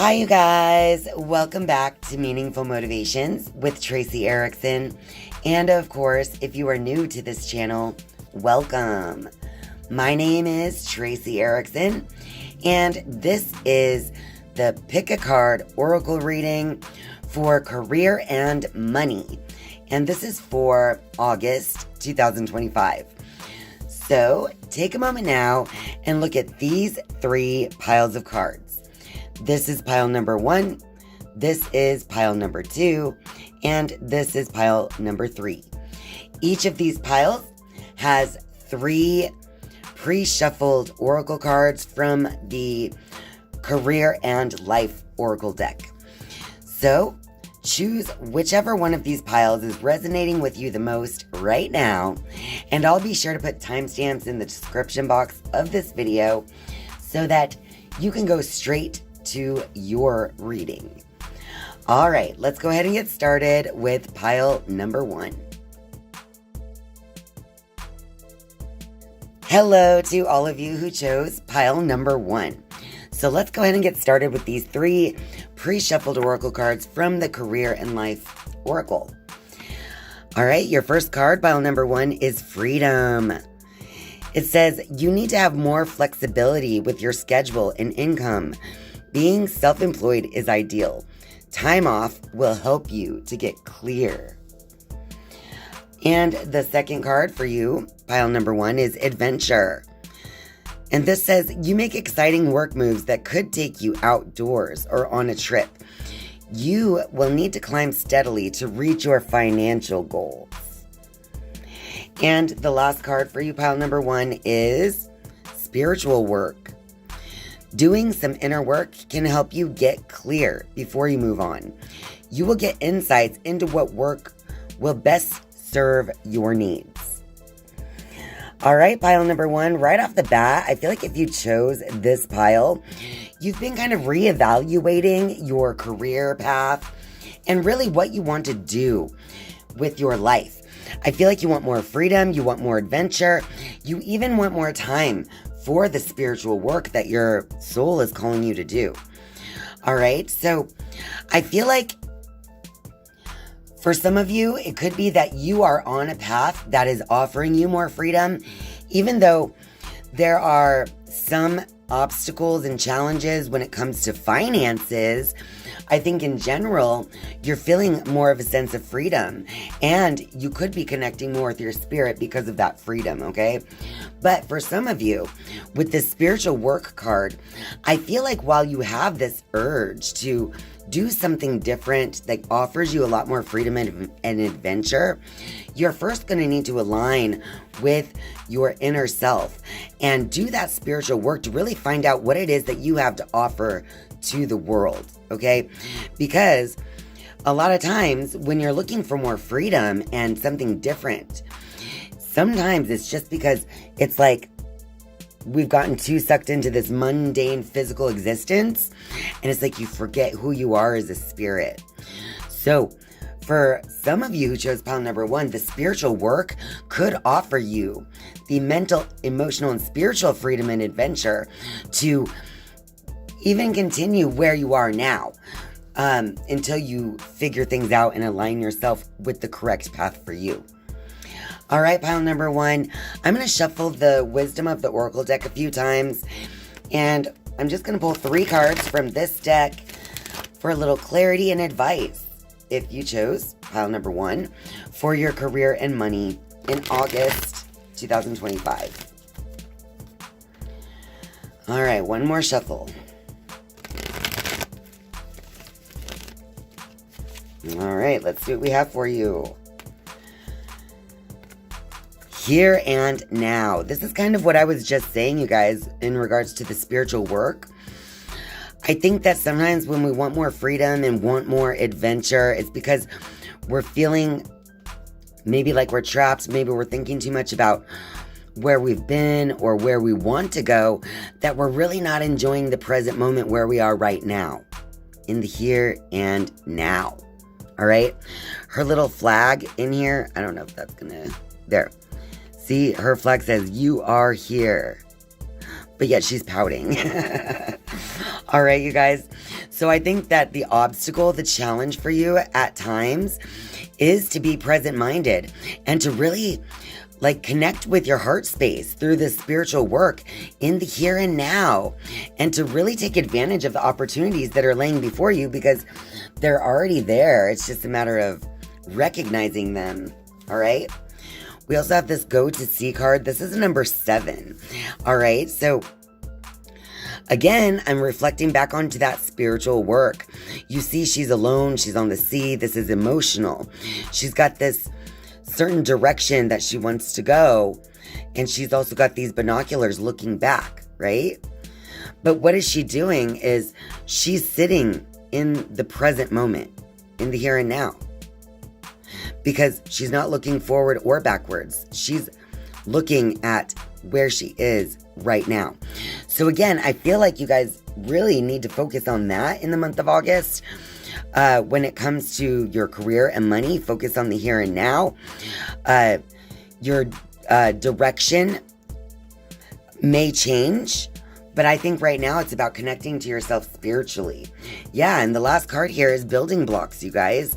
Hi, you guys. Welcome back to Meaningful Motivations with Tracy Erickson. And of course, if you are new to this channel, welcome. My name is Tracy Erickson, and this is the Pick a Card Oracle reading for career and money. And this is for August 2025. So take a moment now and look at these three piles of cards. This is pile number 1, this is pile number 2, and this is pile number 3. Each of these piles has 3 pre-shuffled oracle cards from the Career and Life Oracle deck. So choose whichever one of these piles is resonating with you the most right now, and I'll be sure to put timestamps in the description box of this video so that you can go straight to your reading. All right, let's go ahead and get started with pile number 1. Hello to all of you who chose pile number 1. So let's go ahead and get started with these 3 pre-shuffled oracle cards from the Career and Life Oracle. All right, your first card, pile number 1, is freedom. It says you need to have more flexibility with your schedule and income. Being self-employed is ideal. Time off will help you to get clear. And the second card for you, pile number 1, is adventure. And this says you make exciting work moves that could take you outdoors or on a trip. You will need to climb steadily to reach your financial goals. And the last card for you, pile number 1, is spiritual work. Doing some inner work can help you get clear before you move on. You will get insights into what work will best serve your needs. All right, pile number 1, right off the bat, I feel like if you chose this pile, you've been kind of reevaluating your career path and really what you want to do with your life. I feel like you want more freedom, you want more adventure, you even want more time for the spiritual work that your soul is calling you to do. All right, so I feel like for some of you, it could be that you are on a path that is offering you more freedom, even though there are some obstacles and challenges when it comes to finances. I think in general, you're feeling more of a sense of freedom, and you could be connecting more with your spirit because of that freedom, okay? But for some of you, with this spiritual work card, I feel like while you have this urge to do something different that offers you a lot more freedom and adventure, you're first going to need to align with your inner self and do that spiritual work to really find out what it is that you have to offer to the world, okay? Because a lot of times when you're looking for more freedom and something different, sometimes it's just because it's like we've gotten too sucked into this mundane physical existence, and it's like you forget who you are as a spirit. So for some of you who chose pile number 1, the spiritual work could offer you the mental, emotional, and spiritual freedom and adventure to even continue where you are now, until you figure things out and align yourself with the correct path for you. All right, pile number 1, I'm going to shuffle the wisdom of the Oracle deck a few times, and I'm just going to pull 3 cards from this deck for a little clarity and advice if you chose pile number 1 for your career and money in August 2025. All right, one more shuffle. All right, let's see what we have for you. Here and now. This is kind of what I was just saying, you guys, in regards to the spiritual work. I think that sometimes when we want more freedom and want more adventure, it's because we're feeling maybe like we're trapped. Maybe we're thinking too much about where we've been or where we want to go, that we're really not enjoying the present moment where we are right now, in the here and now. All right. Her little flag in here, I don't know if that's gonna, there. See, her flag says, you are here. But yet she's pouting. All right, you guys. So So I think that the obstacle, the challenge for you at times is to be present-minded and to really connect with your heart space through this spiritual work in the here and now, and to really take advantage of the opportunities that are laying before you, because they're already there. It's just a matter of recognizing them. All right. We also have this go to sea card. This is number 7. All right. So again, I'm reflecting back onto that spiritual work. You see, she's alone. She's on the sea. This is emotional. She's got this certain direction that she wants to go. And she's also got these binoculars looking back, right? But what is she doing is she's sitting in the present moment, in the here and now. Because she's not looking forward or backwards. She's looking at where she is right now. So again, I feel like you guys really need to focus on that in the month of August. When it comes to your career and money, focus on the here and now. Your direction may change, but I think right now it's about connecting to yourself spiritually. Yeah, and the last card here is building blocks, you guys.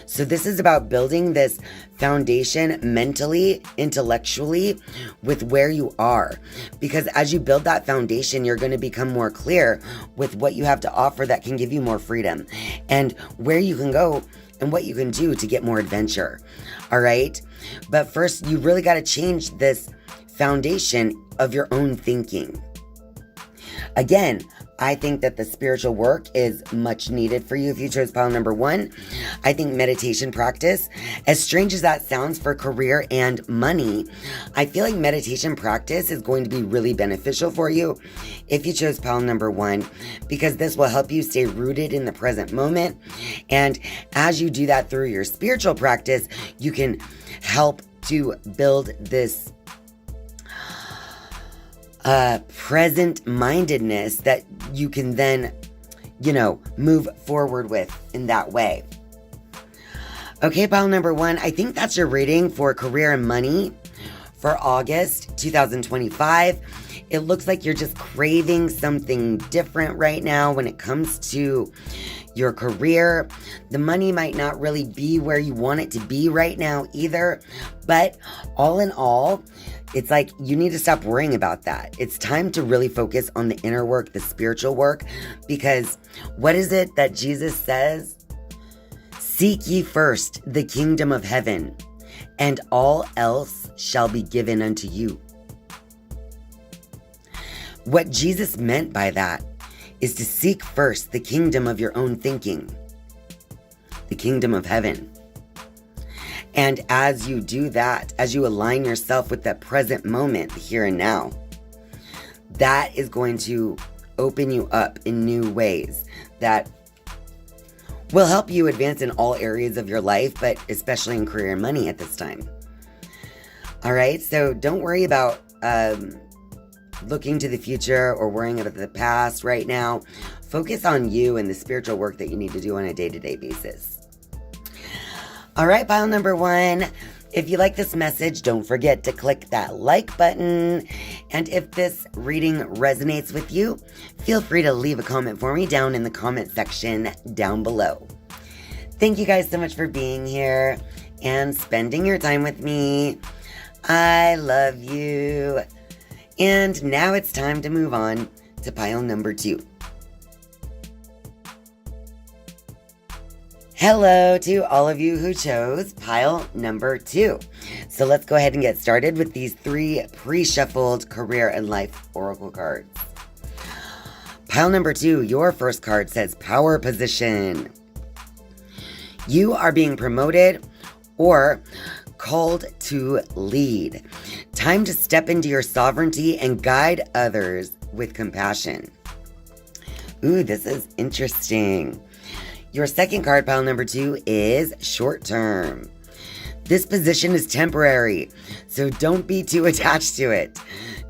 So this is about building this foundation mentally, intellectually, with where you are. Because as you build that foundation, you're going to become more clear with what you have to offer that can give you more freedom, and where you can go and what you can do to get more adventure. All right? But first, you really got to change this foundation of your own thinking. Again, I think that the spiritual work is much needed for you if you chose pile number 1. I think meditation practice, as strange as that sounds for career and money, I feel like meditation practice is going to be really beneficial for you if you chose pile number 1, because this will help you stay rooted in the present moment. And as you do that through your spiritual practice, you can help to build this present-mindedness that you can then, move forward with in that way. Okay, pile number 1, I think that's your reading for career and money for August 2025. It looks like you're just craving something different right now when it comes to your career. The money might not really be where you want it to be right now either, but all in all, it's like you need to stop worrying about that. It's time to really focus on the inner work, the spiritual work, because what is it that Jesus says? Seek ye first the kingdom of heaven, and all else shall be given unto you. What Jesus meant by that is to seek first the kingdom of your own thinking, the kingdom of heaven. And as you do that, as you align yourself with that present moment, the here and now, that is going to open you up in new ways that will help you advance in all areas of your life, but especially in career and money at this time. All right, so don't worry about looking to the future or worrying about the past right now. Focus on you and the spiritual work that you need to do on a day-to-day basis. All right, pile number 1. If you like this message, don't forget to click that like button. And if this reading resonates with you, feel free to leave a comment for me down in the comment section down below. Thank you guys so much for being here and spending your time with me. I love you. And now it's time to move on to pile number 2. Hello to all of you who chose pile number 2. So let's go ahead and get started with these 3 pre-shuffled career and life oracle cards. Pile number 2, your first card says power position. You are being promoted or called to lead. Time to step into your sovereignty and guide others with compassion. Ooh, this is interesting. Your second card, pile number 2, is short term. This position is temporary, so don't be too attached to it.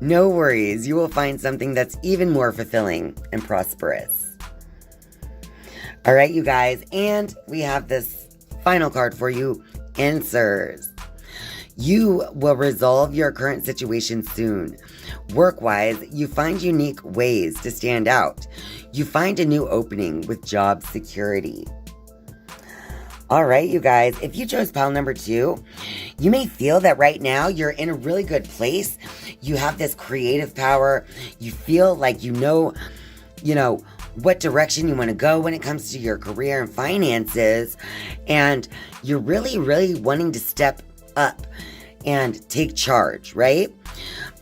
No worries, you will find something that's even more fulfilling and prosperous. All right, you guys, and we have this final card for you, answers. You will resolve your current situation soon. Work-wise, you find unique ways to stand out. You find a new opening with job security. All right, you guys, if you chose pile number 2, you may feel that right now you're in a really good place. You have this creative power. You feel like you know what direction you want to go when it comes to your career and finances. And you're really, really wanting to step up and take charge, right?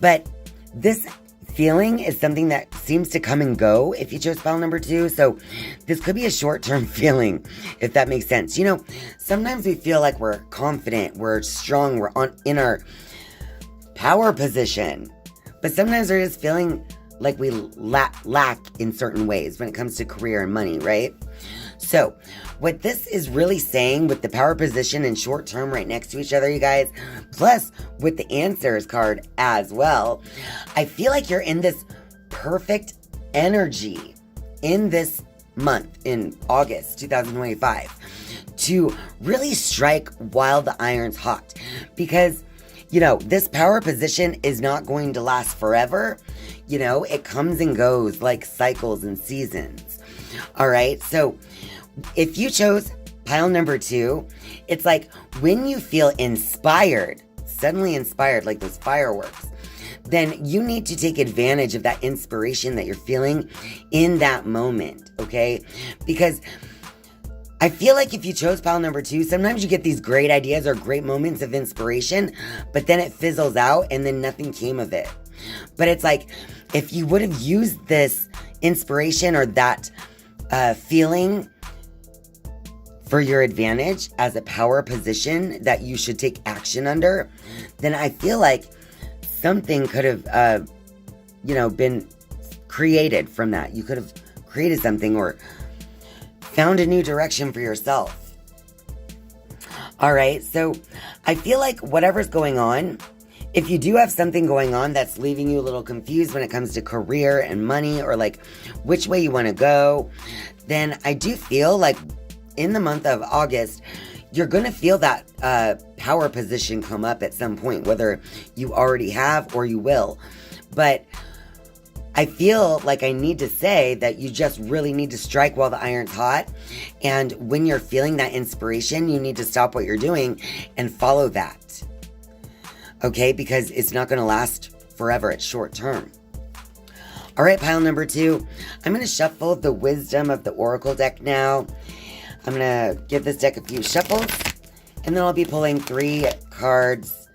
But this feeling is something that seems to come and go if you chose pile number 2. So this could be a short-term feeling, if that makes sense. Sometimes we feel like we're confident, we're strong, we're in our power position. But sometimes we're just feeling like we lack in certain ways when it comes to career and money, right? So what this is really saying with the power position and short term right next to each other, you guys, plus with the answers card as well, I feel like you're in this perfect energy in this month, in August 2025, to really strike while the iron's hot. Because this power position is not going to last forever. It comes and goes like cycles and seasons. All right. So if you chose pile number 2, it's like when you feel inspired, suddenly inspired, like those fireworks, then you need to take advantage of that inspiration that you're feeling in that moment. Okay. Because I feel like if you chose pile number 2, sometimes you get these great ideas or great moments of inspiration, but then it fizzles out and then nothing came of it. But it's like, if you would have used this inspiration or that feeling for your advantage as a power position that you should take action under, then I feel like something could have, been created from that. You could have created something or found a new direction for yourself. All right, so I feel like whatever's going on, if you do have something going on that's leaving you a little confused when it comes to career and money or like which way you want to go, then I do feel like in the month of August, you're going to feel that power position come up at some point, whether you already have or you will. But I feel like I need to say that you just really need to strike while the iron's hot. And when you're feeling that inspiration, you need to stop what you're doing and follow that. Okay, because it's not going to last forever. It's short term. All right, pile number 2. I'm going to shuffle the Wisdom of the Oracle deck now. I'm going to give this deck a few shuffles, and then I'll be pulling 3 cards,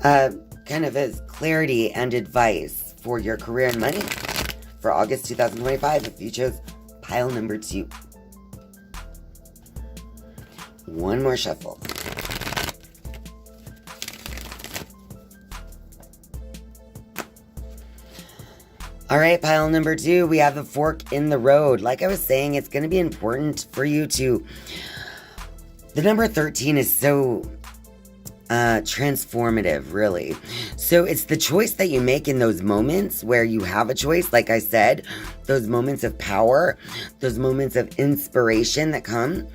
kind of as clarity and advice for your career and money for August 2025 if you chose pile number 2. One more shuffle. All right, pile number 2, we have the fork in the road. Like I was saying, it's going to be important for you to... The number 13 is so transformative, really. So it's the choice that you make in those moments where you have a choice, like I said, those moments of power, those moments of inspiration that come.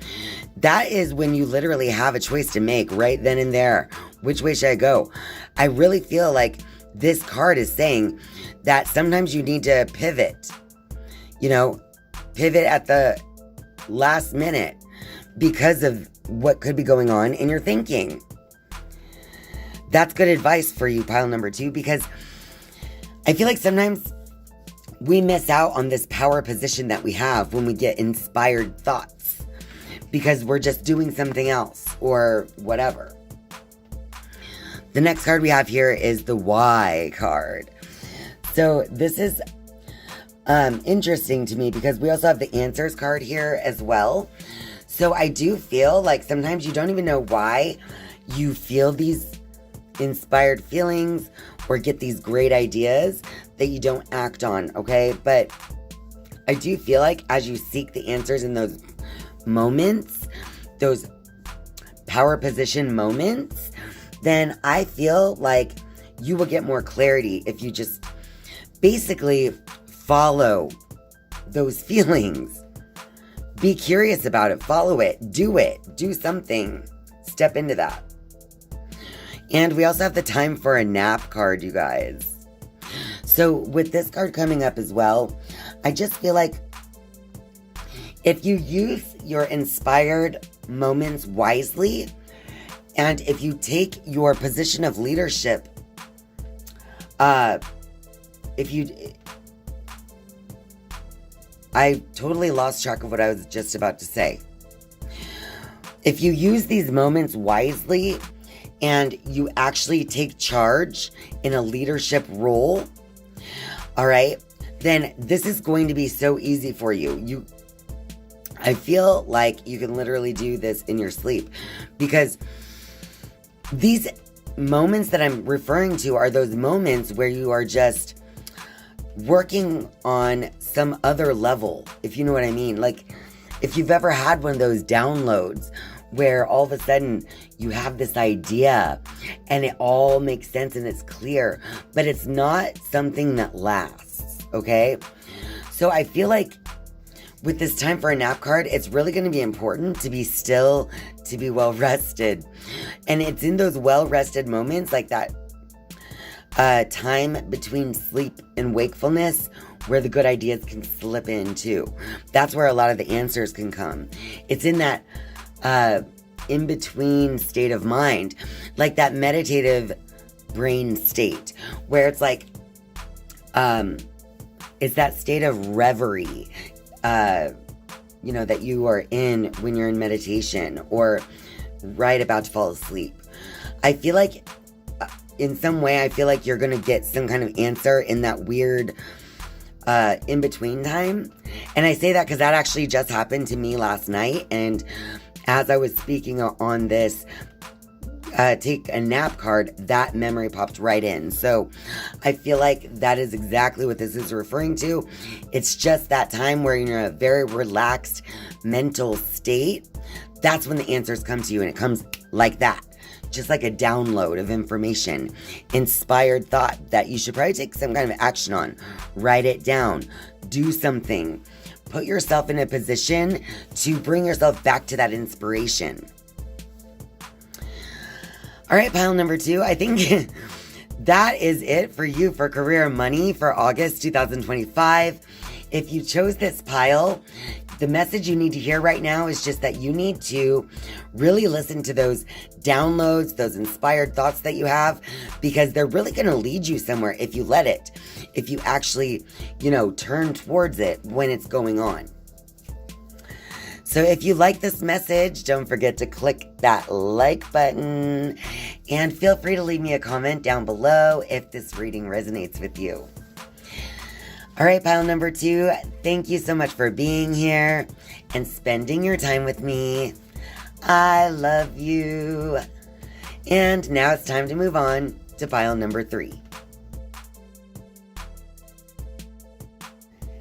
That is when you literally have a choice to make right then and there. Which way should I go? I really feel like this card is saying that sometimes you need to pivot. Pivot at the last minute because of what could be going on in your thinking. That's good advice for you, pile number 2, because I feel like sometimes we miss out on this power position that we have when we get inspired thoughts because we're just doing something else or whatever. The next card we have here is the Why card. So this is interesting to me because we also have the Answers card here as well. So I do feel like sometimes you don't even know why you feel these inspired feelings or get these great ideas that you don't act on, okay? But I do feel like as you seek the answers in those moments, those power position moments, then I feel like you will get more clarity if you just basically follow those feelings. Be curious about it. Follow it. Do something. Step into that. And we also have the Time for a Nap card, you guys. So with this card coming up as well, I just feel like if you use your inspired moments wisely, and if you take your position of leadership, I totally lost track of what I was just about to say. If you use these moments wisely and you actually take charge in a leadership role, all right, then this is going to be so easy for you. I feel like you can literally do this in your sleep, because these moments that I'm referring to are those moments where you are just working on some other level, if you know what I mean. Like, if you've ever had one of those downloads where all of a sudden you have this idea and it all makes sense and it's clear, but it's not something that lasts, okay? So I feel like with this time for a nap card, it's really going to be important to be still, to be well rested. And it's in those well rested moments, like that time between sleep and wakefulness, where the good ideas can slip in too. That's where a lot of the answers can come. It's in that in between state of mind, like that meditative brain state, where it's like it's that state of reverie, that you are in when you're in meditation or right about to fall asleep. I feel like in some way, I feel like you're going to get some kind of answer in that weird in-between time. And I say that because that actually just happened to me last night. And as I was speaking on this take a nap card, that memory popped right in. So I feel like that is exactly what this is referring to. It's just that time where you're in a very relaxed mental state. That's when the answers come to you, and it comes like that. Just like a download of information, inspired thought that you should probably take some kind of action on. Write it down. Do something. Put yourself in a position to bring yourself back to that inspiration. All right, pile number 2. I think that is it for you for career and money for August 2025. If you chose this pile, the message you need to hear right now is just that you need to really listen to those downloads, those inspired thoughts that you have, because they're really going to lead you somewhere if you let it, if you actually, turn towards it when it's going on. So if you like this message, don't forget to click that like button and feel free to leave me a comment down below if this reading resonates with you. All right, pile number 2, thank you so much for being here and spending your time with me. I love you. And now it's time to move on to pile number 3.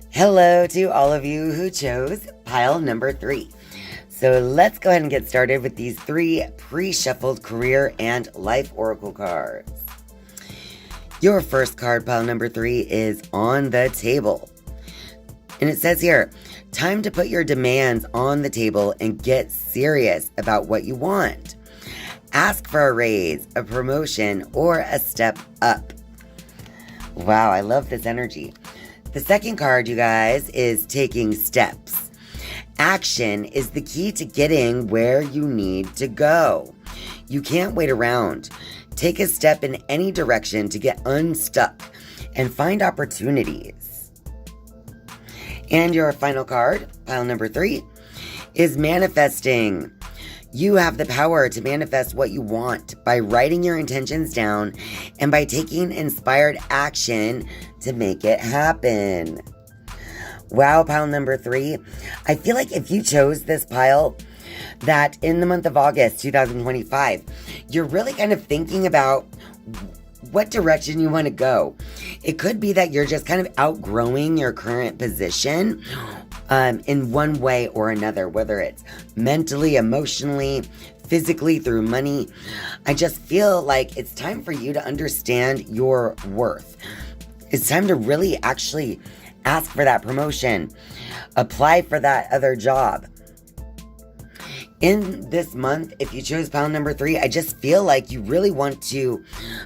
Hello to all of you who chose pile number 3. So let's go ahead and get started with these 3 pre-shuffled career and life oracle cards. Your first card, pile number 3, is on the table. And it says here, time to put your demands on the table and get serious about what you want. Ask for a raise, a promotion, or a step up. Wow, I love this energy. The second card, you guys, is taking steps. Action is the key to getting where you need to go. You can't wait around. Take a step in any direction to get unstuck and find opportunities. And your final card, pile number 3, is manifesting. You have the power to manifest what you want by writing your intentions down and by taking inspired action to make it happen. Wow, pile number 3. I feel like if you chose this pile, that in the month of August 2025, you're really kind of thinking about what direction you want to go. It could be that you're just kind of outgrowing your current position in one way or another, whether it's mentally, emotionally, physically, through money. I just feel like it's time for you to understand your worth. It's time to really actually ask for that promotion, apply for that other job. In this month, if you chose pile number 3, I just feel like you really want to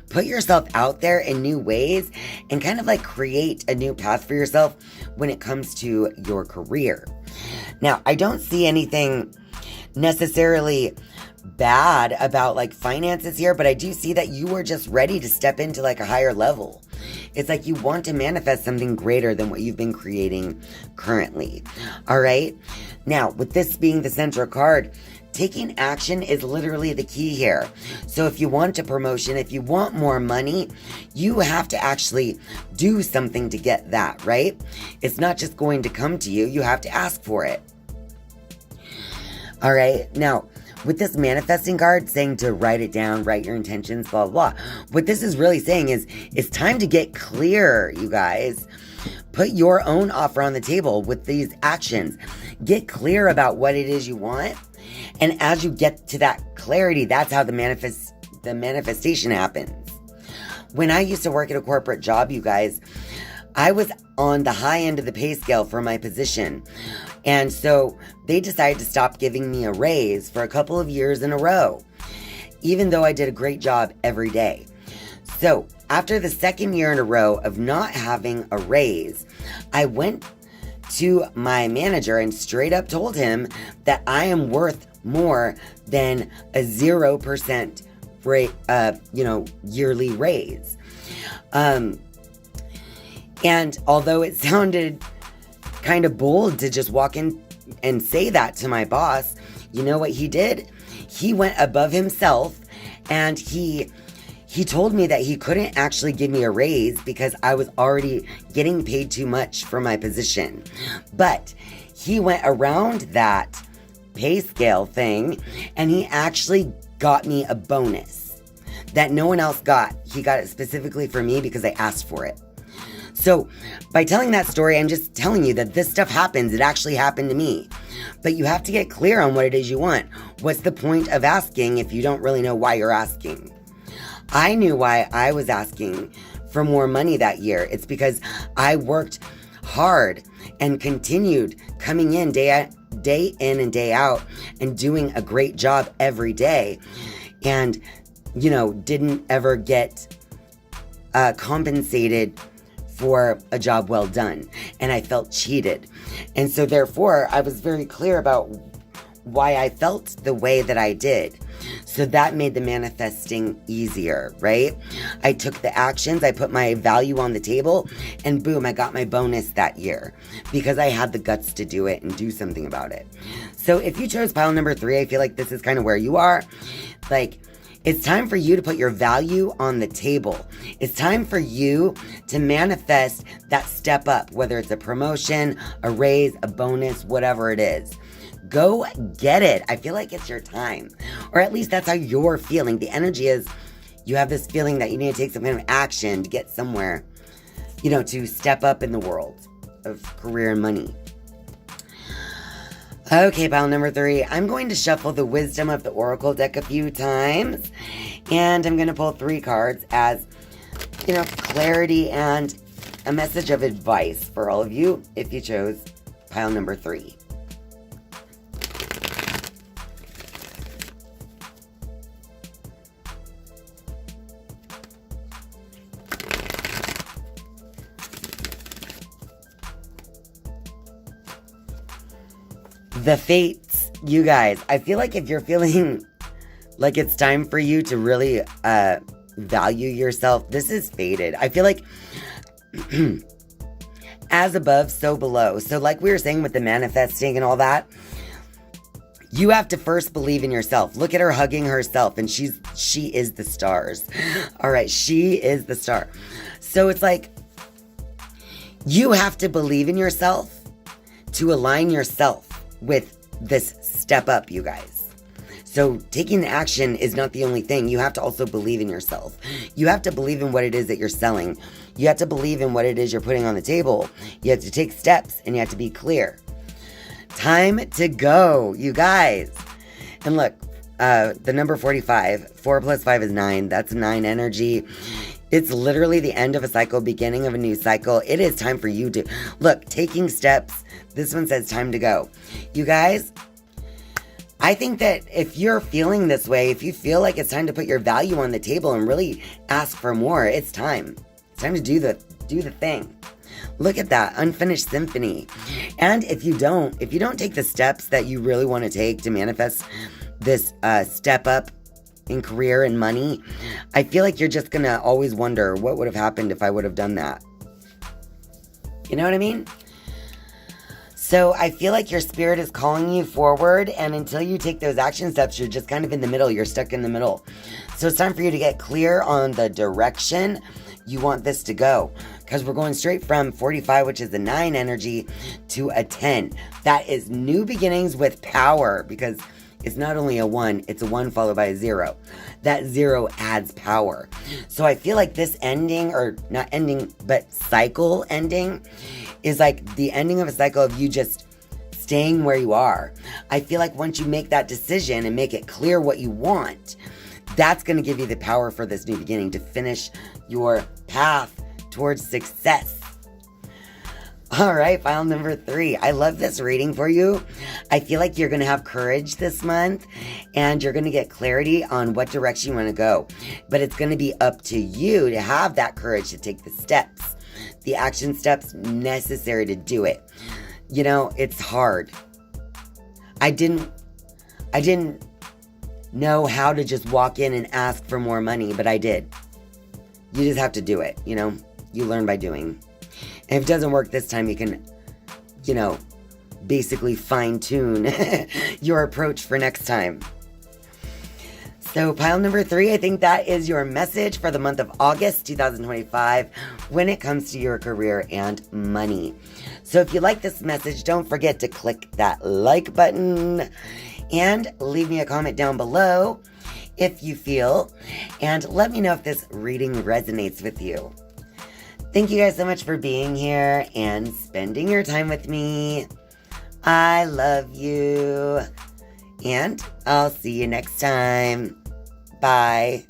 put yourself out there in new ways and kind of like create a new path for yourself when it comes to your career. Now, I don't see anything necessarily bad about like finances here, but I do see that you are just ready to step into like a higher level. It's like you want to manifest something greater than what you've been creating currently. All right. Now, with this being the central card, taking action is literally the key here. So if you want a promotion, if you want more money, you have to actually do something to get that, right? It's not just going to come to you. You have to ask for it. All right. Now, with this manifesting card saying to write it down, write your intentions, blah, blah, blah. What this is really saying is it's time to get clear, you guys. Put your own offer on the table with these actions. Get clear about what it is you want. And as you get to that clarity, that's how the manifestation happens. When I used to work at a corporate job, you guys, I was on the high end of the pay scale for my position. And so they decided to stop giving me a raise for a couple of years in a row, even though I did a great job every day. So after the second year in a row of not having a raise, I went to my manager and straight up told him that I am worth more than a 0% yearly raise. And although it sounded kind of bold to just walk in and say that to my boss, you know what he did? He went above himself and he told me that he couldn't actually give me a raise because I was already getting paid too much for my position. But he went around that pay scale thing and he actually got me a bonus that no one else got. He got it specifically for me because I asked for it. So by telling that story, I'm just telling you that this stuff happens. It actually happened to me. But you have to get clear on what it is you want. What's the point of asking if you don't really know why you're asking? I knew why I was asking for more money that year. It's because I worked hard and continued coming in day in and day out and doing a great job every day. And, didn't ever get compensated for a job well done. And I felt cheated. And so therefore, I was very clear about why I felt the way that I did. So that made the manifesting easier, right? I took the actions, I put my value on the table, and boom, I got my bonus that year because I had the guts to do it and do something about it. So if you chose pile number 3, I feel like this is kind of where you are. Like, it's time for you to put your value on the table. It's time for you to manifest that step up, whether it's a promotion, a raise, a bonus, whatever it is. Go get it. I feel like it's your time. Or at least that's how you're feeling. The energy is you have this feeling that you need to take some kind of action to get somewhere, to step up in the world of career and money. Okay, pile number 3. I'm going to shuffle the Wisdom of the Oracle deck a few times. And I'm going to pull 3 cards as, clarity and a message of advice for all of you if you chose pile number 3. The fates, you guys. I feel like if you're feeling like it's time for you to really value yourself, this is fated. I feel like as above, so below. So like we were saying with the manifesting and all that, you have to first believe in yourself. Look at her hugging herself, and she is the stars. All right, she is the star. So it's like you have to believe in yourself to align yourself with this step up, you guys. So taking the action is not the only thing. You have to also believe in yourself. You have to believe in what it is that you're selling. You have to believe in what it is you're putting on the table. You have to take steps and you have to be clear. Time to go, you guys. And look, the number 45, 4 plus 5 is 9. That's 9 energy. It's literally the end of a cycle, beginning of a new cycle. It is time for you to, look, taking steps. This one says time to go. You guys, I think that if you're feeling this way, if you feel like it's time to put your value on the table and really ask for more, it's time. It's time to do the thing. Look at that unfinished symphony. And if you don't take the steps that you really want to take to manifest this step up in career and money, I feel like you're just gonna always wonder what would have happened if I would have done that. You know what I mean? So I feel like your spirit is calling you forward, and until you take those action steps, you're just kind of in the middle. You're stuck in the middle. So it's time for you to get clear on the direction you want this to go, because we're going straight from 45, which is the 9 energy, to a 10. That is new beginnings with power, because it's not only a 1, it's a 1 followed by a 0. That 0 adds power. So I feel like this ending, or not ending, but cycle ending, is like the ending of a cycle of you just staying where you are. I feel like once you make that decision and make it clear what you want, that's going to give you the power for this new beginning to finish your path towards success. All right, file number 3. I love this reading for you. I feel like you're going to have courage this month, and you're going to get clarity on what direction you want to go. But it's going to be up to you to have that courage to take the steps, the action steps necessary to do it. You know, it's hard. I didn't know how to just walk in and ask for more money, but I did. You just have to do it, you know? You learn by doing. And if it doesn't work this time, you can, basically fine-tune your approach for next time. So pile number 3, I think that is your message for the month of August 2025 when it comes to your career and money. So if you like this message, don't forget to click that like button and leave me a comment down below if you feel, and let me know if this reading resonates with you. Thank you guys so much for being here and spending your time with me. I love you, and I'll see you next time. Bye.